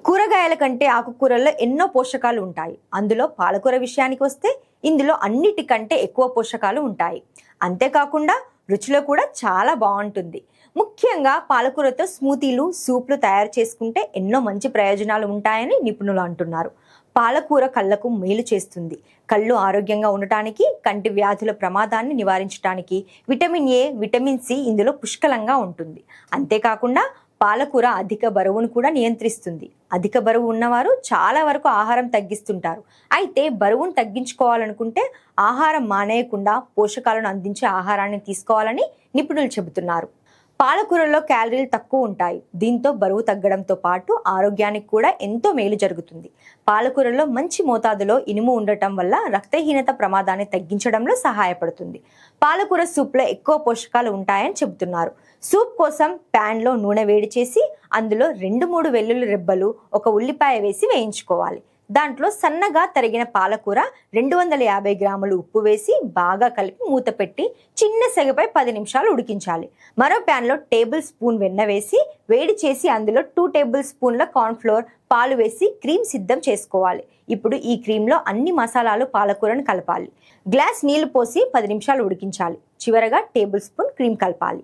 కూరగాయల కంటే ఆకుకూరల్లో ఎన్నో పోషకాలు ఉంటాయి. అందులో పాలకూర విషయానికి వస్తే ఇందులో అన్నిటికంటే ఎక్కువ పోషకాలు ఉంటాయి. అంతేకాకుండా రుచిలో కూడా చాలా బాగుంటుంది. ముఖ్యంగా పాలకూరతో స్మూతీలు, సూప్లు తయారు చేసుకుంటే ఎన్నో మంచి ప్రయోజనాలు ఉంటాయని నిపుణులు అంటున్నారు. పాలకూర కళ్ళకు మేలు చేస్తుంది. కళ్ళు ఆరోగ్యంగా ఉండటానికి, కంటి వ్యాధుల ప్రమాదాన్ని నివారించడానికి విటమిన్ ఏ, విటమిన్ సి ఇందులో పుష్కలంగా ఉంటుంది. అంతేకాకుండా పాలకూర అధిక బరువును కూడా నియంత్రిస్తుంది. అధిక బరువు ఉన్నవారు చాలా వరకు ఆహారం తగ్గిస్తుంటారు. అయితే బరువును తగ్గించుకోవాలనుకుంటే ఆహారం మానేయకుండా పోషకాలను అందించే ఆహారాన్ని తీసుకోవాలని నిపుణులు చెబుతున్నారు. పాలకూరలో క్యాలరీలు తక్కువ ఉంటాయి. దీంతో బరువు తగ్గడంతో పాటు ఆరోగ్యానికి కూడా ఎంతో మేలు జరుగుతుంది. పాలకూరలో మంచి మోతాదులో ఇనుము ఉండటం వల్ల రక్తహీనత ప్రమాదాన్ని తగ్గించడంలో సహాయపడుతుంది. పాలకూర సూప్లో ఎక్కువ పోషకాలు ఉంటాయని చెబుతున్నారు. సూప్ కోసం ప్యాన్లో నూనె వేడి చేసి అందులో 2-3 వెల్లుల్లి రెబ్బలు, 1 ఉల్లిపాయ వేసి వేయించుకోవాలి. దాంట్లో సన్నగా తరిగిన పాలకూర, 250 గ్రాములు ఉప్పు వేసి బాగా కలిపి మూత పెట్టి చిన్న సెగపై 10 నిమిషాలు ఉడికించాలి. మరో ప్యాన్లో టేబుల్ స్పూన్ వెన్న వేసి వేడి చేసి అందులో 2 టేబుల్ స్పూన్ల కార్న్ఫ్లోర్, పాలు వేసి క్రీమ్ సిద్ధం చేసుకోవాలి. ఇప్పుడు ఈ క్రీమ్లో అన్ని మసాలాలు, పాలకూరను కలపాలి. గ్లాస్ నీళ్లు పోసి 10 నిమిషాలు ఉడికించాలి. చివరగా టేబుల్ స్పూన్ క్రీమ్ కలపాలి.